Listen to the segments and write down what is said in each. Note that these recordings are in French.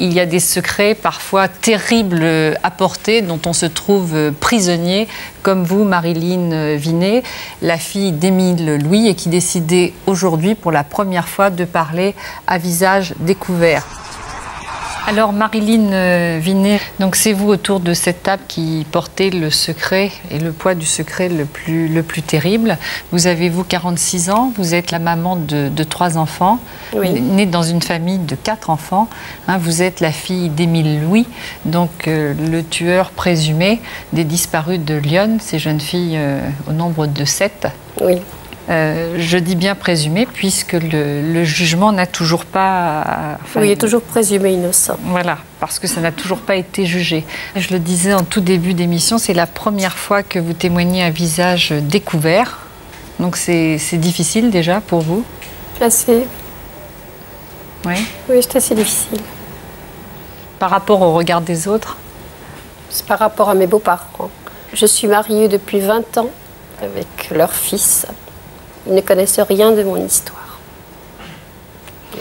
Il y a des secrets parfois terribles à porter, dont on se trouve prisonnier, comme vous, Marilyn Vinet, la fille d'Émile Louis, et qui décidait aujourd'hui pour la première fois de parler à visage découvert. Alors Marilyn Vinet, donc c'est vous autour de cette table qui portez le secret et le poids du secret le plus terrible. Vous avez, vous, 46 ans, vous êtes la maman de 3 enfants, oui, née dans une famille de 4 enfants. Hein, vous êtes la fille d'Émile Louis, donc le tueur présumé des disparus de Lyon, ces jeunes filles au nombre de 7. Oui. Je dis bien présumé, puisque le jugement n'a toujours pas... oui, il est toujours présumé innocent. Voilà, parce que ça n'a toujours pas été jugé. Je le disais en tout début d'émission, c'est la première fois que vous témoignez à visage découvert. Donc c'est difficile déjà pour vous? Assez. Oui. Oui, c'est assez difficile. Par rapport au regard des autres? C'est par rapport à mes beaux-parents. Je suis mariée depuis 20 ans avec leur fils. Ils ne connaissent rien de mon histoire.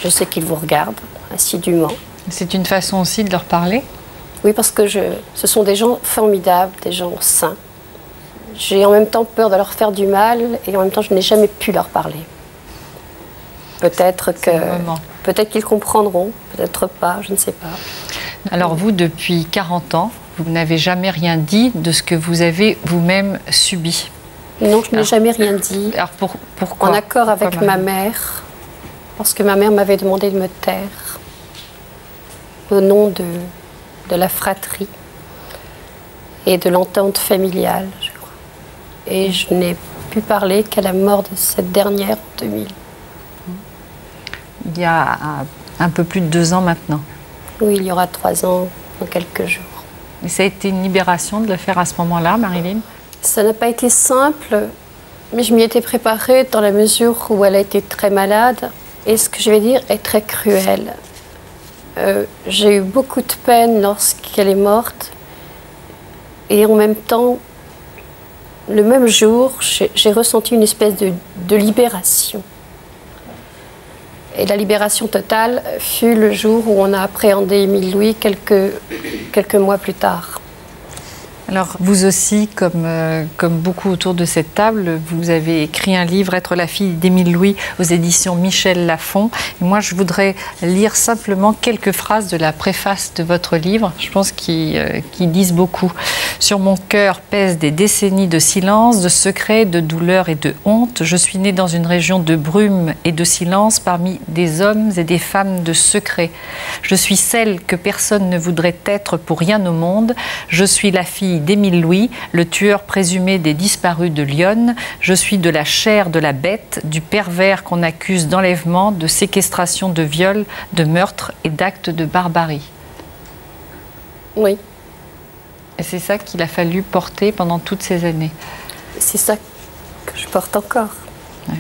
Je sais qu'ils vous regardent assidûment. C'est une façon aussi de leur parler? Oui, parce que ce sont des gens formidables, des gens sains. J'ai en même temps peur de leur faire du mal et en même temps je n'ai jamais pu leur parler. Peut-être qu'ils comprendront, peut-être pas, je ne sais pas. Alors vous, depuis 40 ans, vous n'avez jamais rien dit de ce que vous avez vous-même subi? Non, je n'ai jamais rien dit. Alors pourquoi? En accord avec ma mère, parce que ma mère m'avait demandé de me taire au nom de la fratrie et de l'entente familiale, je crois. Et je n'ai pu parler qu'à la mort de cette dernière en 2000. Il y a un peu plus de 2 ans maintenant. Oui, il y aura 3 ans dans quelques jours. Et ça a été une libération de le faire à ce moment-là, Marilyn? Ça n'a pas été simple, mais je m'y étais préparée dans la mesure où elle a été très malade. Et ce que je vais dire est très cruel. J'ai eu beaucoup de peine lorsqu'elle est morte. Et en même temps, le même jour, j'ai ressenti une espèce de libération. Et la libération totale fut le jour où on a appréhendé Émile Louis quelques mois plus tard. Alors, vous aussi, comme beaucoup autour de cette table, vous avez écrit un livre, Être la fille d'Émile Louis, aux éditions Michel Lafon. Et moi, je voudrais lire simplement quelques phrases de la préface de votre livre, je pense qu'ils disent beaucoup. Sur mon cœur pèsent des décennies de silence, de secrets, de douleur et de honte. Je suis née dans une région de brume et de silence, parmi des hommes et des femmes de secrets. Je suis celle que personne ne voudrait être pour rien au monde. Je suis la fille d'Émile Louis, le tueur présumé des disparus de Lyon. Je suis de la chair de la bête, du pervers qu'on accuse d'enlèvement, de séquestration, de viol, de meurtre et d'actes de barbarie. Oui. Et c'est ça qu'il a fallu porter pendant toutes ces années. C'est ça que je porte encore. Ouais.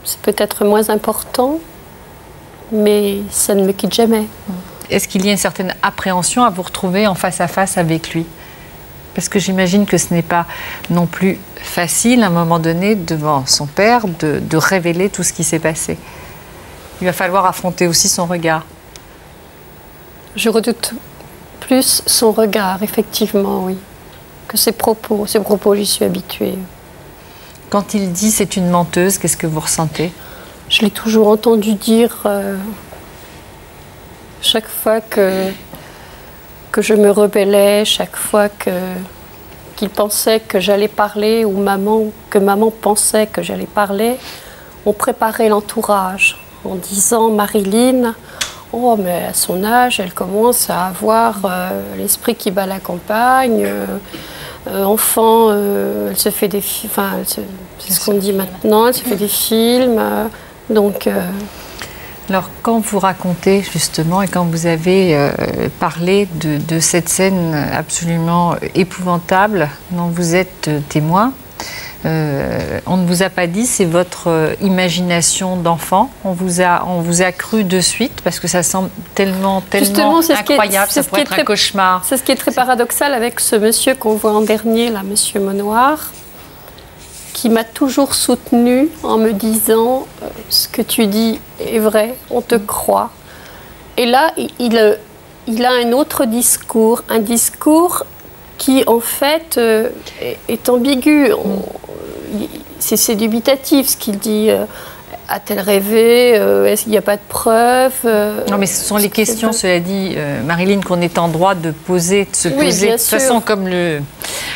C'est peut-être moins important, mais ça ne me quitte jamais. Est-ce qu'il y a une certaine appréhension à vous retrouver en face à face avec lui? Parce que j'imagine que ce n'est pas non plus facile, à un moment donné, devant son père, de révéler tout ce qui s'est passé. Il va falloir affronter aussi son regard. Je redoute plus son regard, effectivement, oui, que ses propos. Ses propos, j'y suis habituée. Quand il dit c'est une menteuse, qu'est-ce que vous ressentez? Je l'ai toujours entendu dire... chaque fois que je me rebellais, chaque fois qu'il pensait que j'allais parler, ou que maman pensait que j'allais parler, on préparait l'entourage en disant « Marilyn, oh, mais à son âge, elle commence à avoir l'esprit qui bat la campagne, enfant, elle se fait des films, enfin, c'est ce qu'on dit maintenant, elle se fait des films, donc... Alors, quand vous racontez justement et quand vous avez parlé de cette scène absolument épouvantable dont vous êtes témoin, on ne vous a pas dit, c'est votre imagination d'enfant. On vous a cru de suite parce que ça semble tellement incroyable, ça pourrait être un cauchemar. C'est ce qui est très paradoxal avec ce monsieur qu'on voit en dernier, là, monsieur Monoir, qui m'a toujours soutenue en me disant ce que tu dis est vrai, on te croit. Et là, il a un autre discours, un discours qui, en fait, est ambigu. C'est dubitatif ce qu'il dit. A-t-elle rêvé? Est-ce qu'il n'y a pas de preuves? Non, mais ce sont les questions, cela dit, Marilyn, qu'on est en droit de poser, de se poser. De toute façon, comme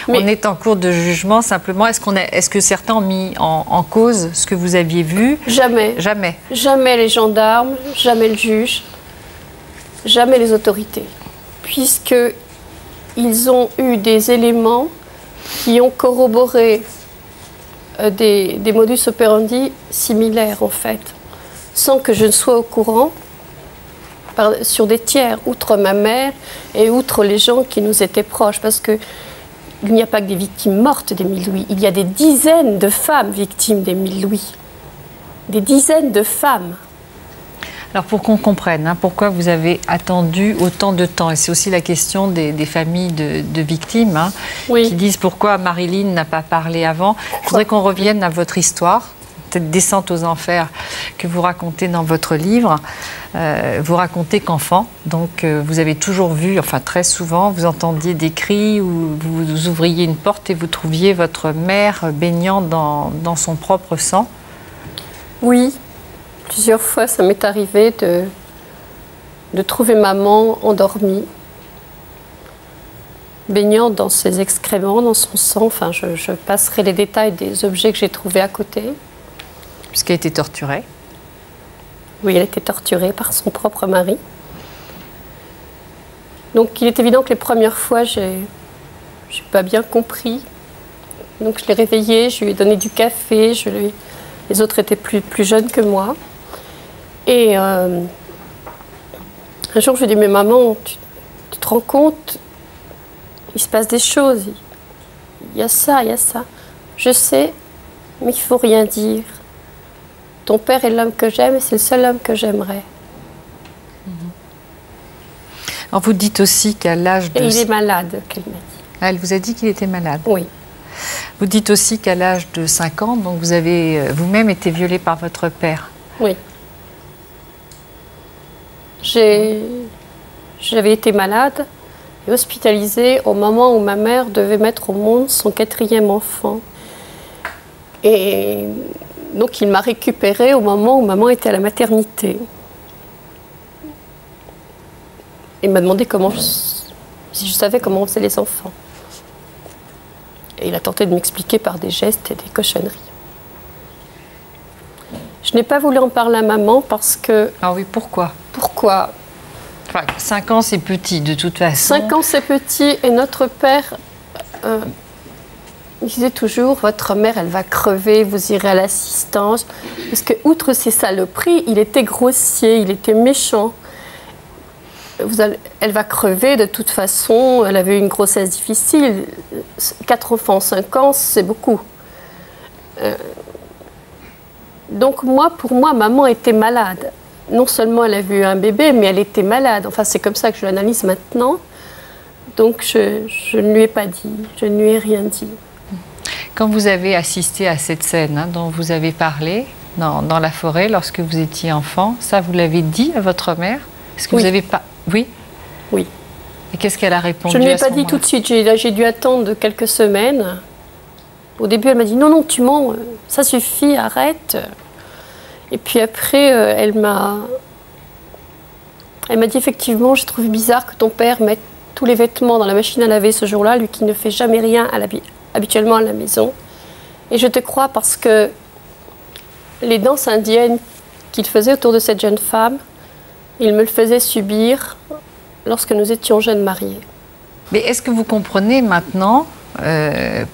on est en cours de jugement, simplement, est-ce que certains ont mis en cause ce que vous aviez vu? Jamais. Jamais. Jamais les gendarmes, jamais le juge, jamais les autorités. Puisqu'ils ont eu des éléments qui ont corroboré des modus operandi similaires, en fait, sans que je ne sois au courant, sur des tiers, outre ma mère et outre les gens qui nous étaient proches, parce qu'il n'y a pas que des victimes mortes d'Émile Louis, il y a des dizaines de femmes victimes d'Émile Louis, des dizaines de femmes. Alors pour qu'on comprenne, pourquoi vous avez attendu autant de temps, et c'est aussi la question des familles de victimes, oui, qui disent pourquoi Marilyn n'a pas parlé avant. Je voudrais qu'on revienne à votre histoire, cette descente aux enfers que vous racontez dans votre livre. Vous racontez qu'enfant, donc vous avez toujours vu, enfin très souvent, vous entendiez des cris ou vous ouvriez une porte et vous trouviez votre mère baignant dans son propre sang. Oui. Plusieurs fois, ça m'est arrivé de trouver maman endormie, baignant dans ses excréments, dans son sang. Enfin, je passerai les détails des objets que j'ai trouvés à côté. Puisqu'elle a été torturée. Oui, elle a été torturée par son propre mari. Donc, il est évident que les premières fois, j'ai pas bien compris. Donc, je l'ai réveillée, je lui ai donné du café. Les autres étaient plus jeunes que moi. Et un jour, je lui ai dit, mais maman, tu te rends compte, il se passe des choses. Il y a ça, il y a ça. Je sais, mais il ne faut rien dire. Ton père est l'homme que j'aime et c'est le seul homme que j'aimerais. Alors vous dites aussi qu'à l'âge de... Et il est malade, qu'elle m'a dit. Elle vous a dit qu'il était malade? Oui. Vous dites aussi qu'à l'âge de 5 ans, donc vous avez vous-même été violée par votre père. Oui. J'avais été malade et hospitalisée au moment où ma mère devait mettre au monde son 4e enfant. Et donc il m'a récupérée au moment où maman était à la maternité. Il m'a demandé si je savais comment on faisait les enfants. Et il a tenté de m'expliquer par des gestes et des cochonneries. Je n'ai pas voulu en parler à maman parce que... Ah oui, pourquoi? Pourquoi? Enfin, 5 ans, c'est petit, de toute façon. 5 ans, c'est petit, et notre père disait toujours, votre mère, elle va crever, vous irez à l'assistance. Parce que, outre ses saloperies, il était grossier, il était méchant. Elle va crever de toute façon, elle avait eu une grossesse difficile. 4 enfants en 5 ans, c'est beaucoup. Donc pour moi, maman était malade. Non seulement elle avait eu un bébé, mais elle était malade. Enfin, c'est comme ça que je l'analyse maintenant. Donc je ne lui ai pas dit, je ne lui ai rien dit. Quand vous avez assisté à cette scène dont vous avez parlé dans la forêt lorsque vous étiez enfant, ça vous l'avez dit à votre mère? Est-ce que oui. Vous avez pas... Oui. Oui. Et qu'est-ce qu'elle a répondu? Je ne lui ai pas dit tout de suite, j'ai dû attendre quelques semaines. Au début, elle m'a dit non, tu mens, ça suffit, arrête. Et puis après, elle m'a dit effectivement, je trouve bizarre que ton père mette tous les vêtements dans la machine à laver ce jour-là, lui qui ne fait jamais rien habituellement à la maison. Et je te crois parce que les danses indiennes qu'il faisait autour de cette jeune femme, il me le faisait subir lorsque nous étions jeunes mariés. Mais est-ce que vous comprenez maintenant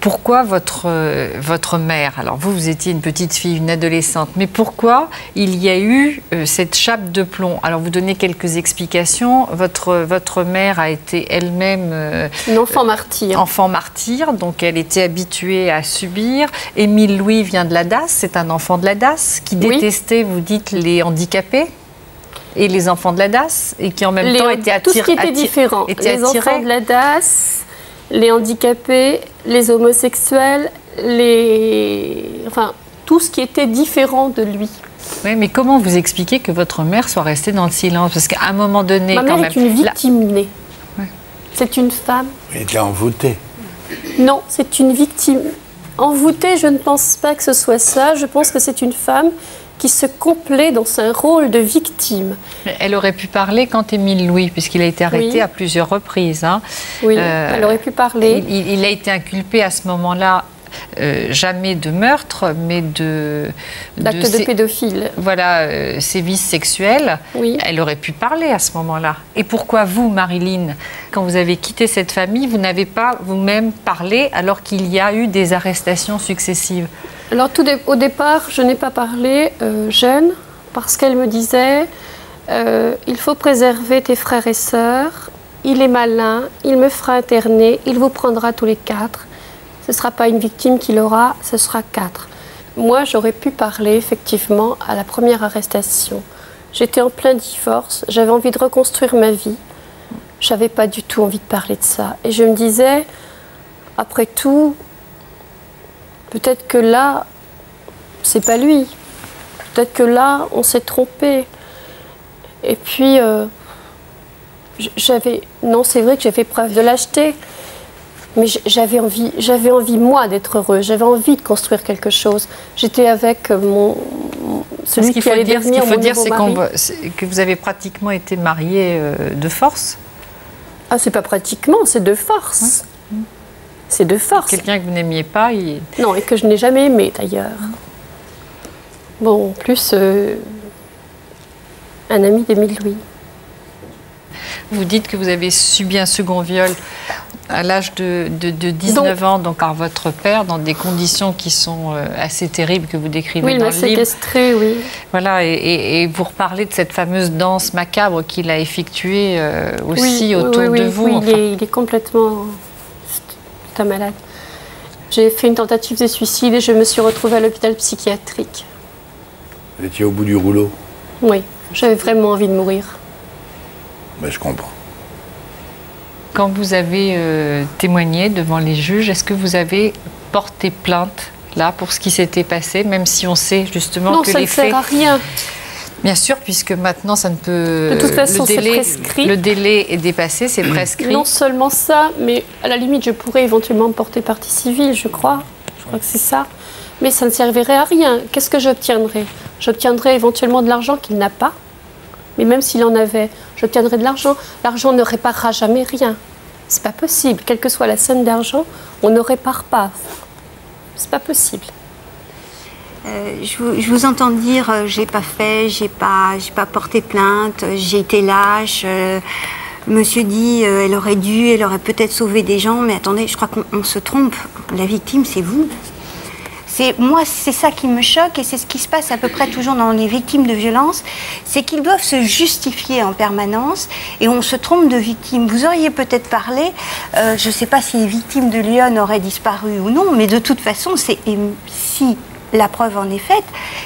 pourquoi votre mère, alors vous étiez une petite fille, une adolescente, mais pourquoi il y a eu cette chape de plomb? Alors vous donnez quelques explications. Votre mère a été elle-même... une enfant martyr. Enfant martyr, donc elle était habituée à subir. Émile Louis vient de la DAS, c'est un enfant de la DAS qui détestait, vous dites, les handicapés et les enfants de la DAS, et qui en même temps étaient attirés. Tout ce qui était différent. Les enfants de la DAS, les handicapés, les homosexuels, enfin, tout ce qui était différent de lui. Oui, mais comment vous expliquez que votre mère soit restée dans le silence? Parce qu'à un moment donné, ma mère est une victime née. Ouais. C'est une femme. Elle était envoûtée. Non, c'est une victime. Envoûtée, je ne pense pas que ce soit ça. Je pense que c'est une femme qui se complaît dans un rôle de victime. Elle aurait pu parler quand Émile Louis, puisqu'il a été arrêté à plusieurs reprises. Hein. Oui, elle aurait pu parler. Il a été inculpé à ce moment-là, jamais de meurtre, mais d'actes de pédophile. Voilà, sévices sexuels. Oui. Elle aurait pu parler à ce moment-là. Et pourquoi vous, Marilyn, quand vous avez quitté cette famille, vous n'avez pas vous-même parlé alors qu'il y a eu des arrestations successives? Alors au départ, je n'ai pas parlé jeune, parce qu'elle me disait il faut préserver tes frères et sœurs, il est malin, il me fera interner, il vous prendra tous les 4. Ce ne sera pas une victime qu'il aura, ce sera 4. Moi, j'aurais pu parler effectivement à la première arrestation. J'étais en plein divorce, j'avais envie de reconstruire ma vie. Je n'avais pas du tout envie de parler de ça. Et je me disais, après tout, peut-être que là, c'est pas lui. Peut-être que là, on s'est trompé. Et puis, non, c'est vrai que j'ai fait preuve de lâcheté. Mais j'avais envie, moi, d'être heureuse. J'avais envie de construire quelque chose. J'étais avec celui qui allait devenir mon nouveau mari. C'est que vous avez pratiquement été mariée de force. Ah, c'est pas pratiquement, c'est de force. Ouais. C'est de force. Quelqu'un que vous n'aimiez pas. Non, et que je n'ai jamais aimé, d'ailleurs. Bon, en plus, un ami d'Émile Louis. Vous dites que vous avez subi un second viol à l'âge de 19 ans, donc par votre père, dans des conditions qui sont assez terribles que vous décrivez dans le livre. Oui, il m'a séquestré, oui. Voilà, et vous reparlez de cette fameuse danse macabre qu'il a effectuée aussi autour de vous. Oui, enfin. il est complètement... C'est un malade. J'ai fait une tentative de suicide et je me suis retrouvée à l'hôpital psychiatrique. Vous étiez au bout du rouleau? Oui, j'avais vraiment envie de mourir. Mais je comprends. Quand vous avez témoigné devant les juges, est-ce que vous avez porté plainte là pour ce qui s'était passé, même si on sait justement que les faits... Non, ça ne sert à rien. Bien sûr, puisque maintenant ça ne peut... De toute façon, c'est prescrit. Le délai est dépassé, c'est prescrit. Non seulement ça, mais à la limite, je pourrais éventuellement porter partie civile, je crois. Je crois que c'est ça. Mais ça ne servirait à rien. Qu'est-ce que j'obtiendrais? J'obtiendrais éventuellement de l'argent qu'il n'a pas. Mais même s'il en avait, j'obtiendrais de l'argent. L'argent ne réparera jamais rien. C'est pas possible. Quelle que soit la somme d'argent, on ne répare pas. C'est pas possible. Je vous entends dire j'ai pas fait, j'ai pas porté plainte, j'ai été lâche. Monsieur dit elle aurait peut-être sauvé des gens, mais attendez, je crois qu'on se trompe. La victime, c'est vous. Moi, c'est ça qui me choque et c'est ce qui se passe à peu près toujours dans les victimes de violence, c'est qu'ils doivent se justifier en permanence et on se trompe de victime. Vous auriez peut-être parlé, je ne sais pas si les victimes de Lyon auraient disparu ou non, mais de toute façon, si la preuve en est faite,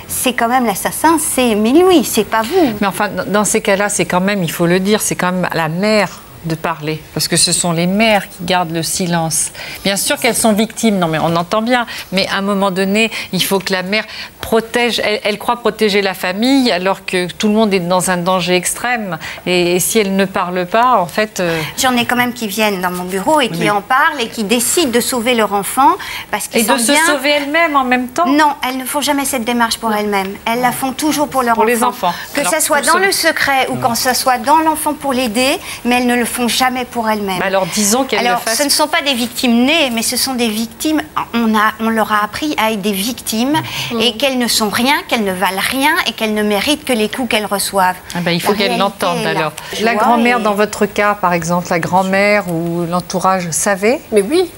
c'est quand même l'assassin, c'est Émile Louis, c'est pas vous. Mais enfin, dans ces cas-là, c'est quand même, il faut le dire, c'est quand même la mère de parler, parce que ce sont les mères qui gardent le silence. Bien sûr qu'elles sont victimes, non mais on entend bien, mais à un moment donné, il faut que la mère protège, elle croit protéger la famille, alors que tout le monde est dans un danger extrême, et si elle ne parle pas, en fait... J'en ai quand même qui viennent dans mon bureau et qui en parlent, et qui décident de sauver leur enfant, parce qu'ils sont bien... Et de se sauver elles-mêmes en même temps? Non, elles ne font jamais cette démarche pour elles-mêmes, elles la font toujours pour leur enfant. Pour les enfants. Que ça soit dans le secret, ou quand ça soit dans l'enfant pour l'aider, mais elles ne le font jamais pour elles-mêmes. Alors disons qu'elles le fassent. Ce ne sont pas des victimes nées, mais ce sont des victimes. On leur a appris à être des victimes et qu'elles ne sont rien, qu'elles ne valent rien et qu'elles ne méritent que les coups qu'elles reçoivent. Ah ben, il faut qu'elles l'entendent alors. La grand-mère, dans votre cas, par exemple, la grand-mère ou l'entourage savait? Mais oui.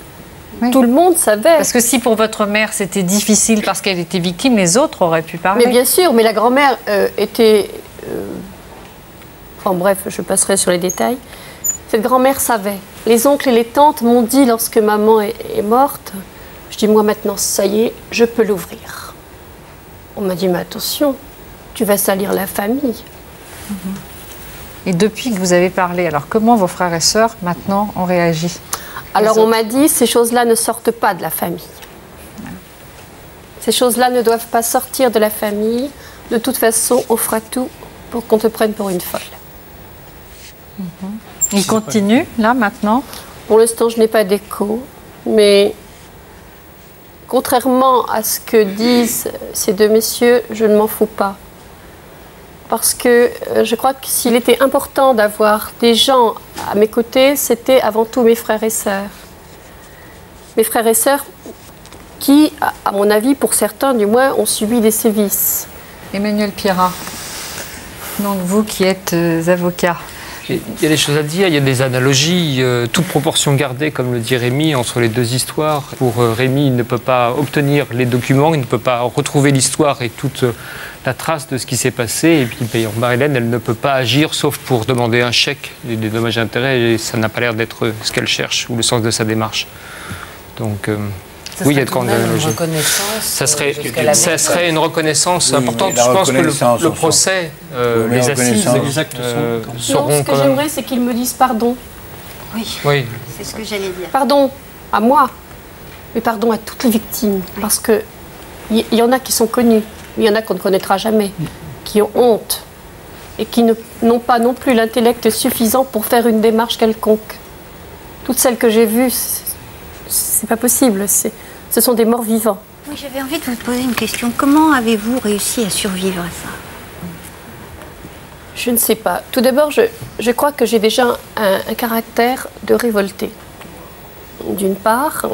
Tout le monde savait. Parce que si pour votre mère c'était difficile parce qu'elle était victime, les autres auraient pu parler. Mais bien sûr, mais la grand-mère était... Enfin bref, je passerai sur les détails. Cette grand-mère savait. Les oncles et les tantes m'ont dit lorsque maman est morte, je dis moi maintenant, ça y est, je peux l'ouvrir. On m'a dit mais attention, tu vas salir la famille. Et depuis que vous avez parlé, alors comment vos frères et sœurs maintenant ont réagi? Alors on m'a dit ces choses-là ne sortent pas de la famille. Ces choses-là ne doivent pas sortir de la famille. de toute façon, on fera tout pour qu'on te prenne pour une folle. Il continue, là, maintenant? Pour l'instant, je n'ai pas d'écho, mais contrairement à ce que disent ces deux messieurs, je ne m'en fous pas. Parce que je crois que s'il était important d'avoir des gens à mes côtés, c'était avant tout mes frères et sœurs. Mes frères et sœurs qui, à mon avis, pour certains du moins, ont subi des sévices. Emmanuel Pierrat, donc vous qui êtes avocat. Il y a des choses à dire, il y a des analogies, toute proportion gardée, comme le dit Rémi, entre les deux histoires. Pour Rémi, il ne peut pas obtenir les documents, il ne peut pas retrouver l'histoire et toute la trace de ce qui s'est passé. Et puis Marie-Hélène, elle ne peut pas agir sauf pour demander un chèque, des dommages et intérêts, et ça n'a pas l'air d'être ce qu'elle cherche ou le sens de sa démarche. Donc, oui, il y a de grandes analogies. Ça serait une reconnaissance importante. Je pense que le procès, les assises, seront ce que j'aimerais, c'est qu'ils me disent pardon. Oui. C'est ce que j'allais dire. Pardon à moi, mais pardon à toutes les victimes. Parce qu'il y en a qui sont connus, il y en a qu'on ne connaîtra jamais, qui ont honte et qui n'ont pas non plus l'intellect suffisant pour faire une démarche quelconque. Toutes celles que j'ai vues, c'est pas possible. Ce sont des morts vivants. Oui, j'avais envie de vous poser une question. Comment avez-vous réussi à survivre à ça? Je ne sais pas. Tout d'abord, je crois que j'ai déjà un caractère de révolté, d'une part.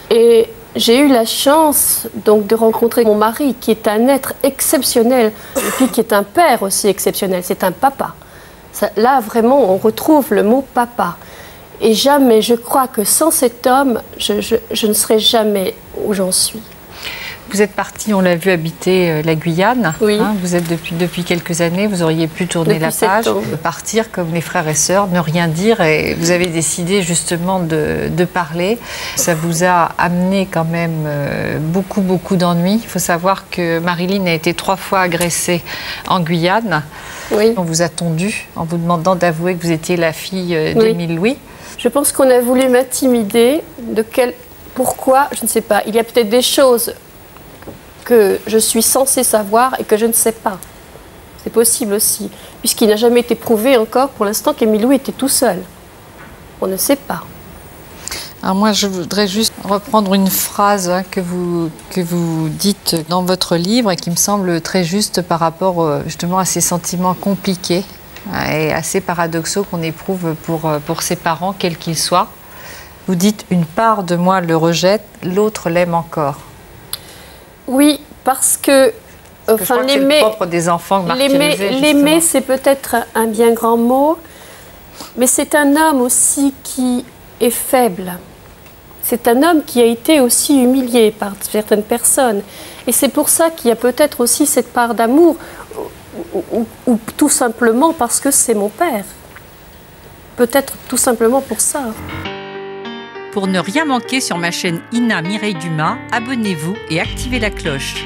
Et j'ai eu la chance donc de rencontrer mon mari, qui est un être exceptionnel, et puis qui est un père aussi exceptionnel. C'est un papa. Là, vraiment, on retrouve le mot papa. Et jamais, je crois que sans cet homme, je ne serais jamais où j'en suis. Vous êtes parti, on l'a vu, habiter la Guyane. Oui. Vous êtes depuis quelques années, vous auriez pu tourner la page, partir comme les frères et sœurs, ne rien dire. Et vous avez décidé justement de parler. Ça vous a amené quand même beaucoup d'ennuis. Il faut savoir que Marilyn a été 3 fois agressée en Guyane. Oui. On vous a tondu en vous demandant d'avouer que vous étiez la fille d'Émile Louis. Je pense qu'on a voulu m'intimider. Pourquoi? Je ne sais pas. Il y a peut-être des choses que je suis censée savoir et que je ne sais pas. C'est possible aussi, puisqu'il n'a jamais été prouvé encore pour l'instant qu'Émile Louis était tout seul. On ne sait pas. Alors moi, je voudrais juste reprendre une phrase que vous dites dans votre livre et qui me semble très juste par rapport justement à ces sentiments compliqués et assez paradoxaux qu'on éprouve pour ses parents, quels qu'ils soient. Vous dites « Une part de moi le rejette, l'autre l'aime encore ». Oui, parce que enfin, l'aimer, c'est le propre des enfants martyrisés. L'aimer, c'est peut-être un bien grand mot, mais c'est un homme aussi qui est faible. C'est un homme qui a été aussi humilié par certaines personnes. Et c'est pour ça qu'il y a peut-être aussi cette part d'amour, ou tout simplement parce que c'est mon père. Peut-être tout simplement pour ça. Pour ne rien manquer sur ma chaîne Ina Mireille Dumas, abonnez-vous et activez la cloche.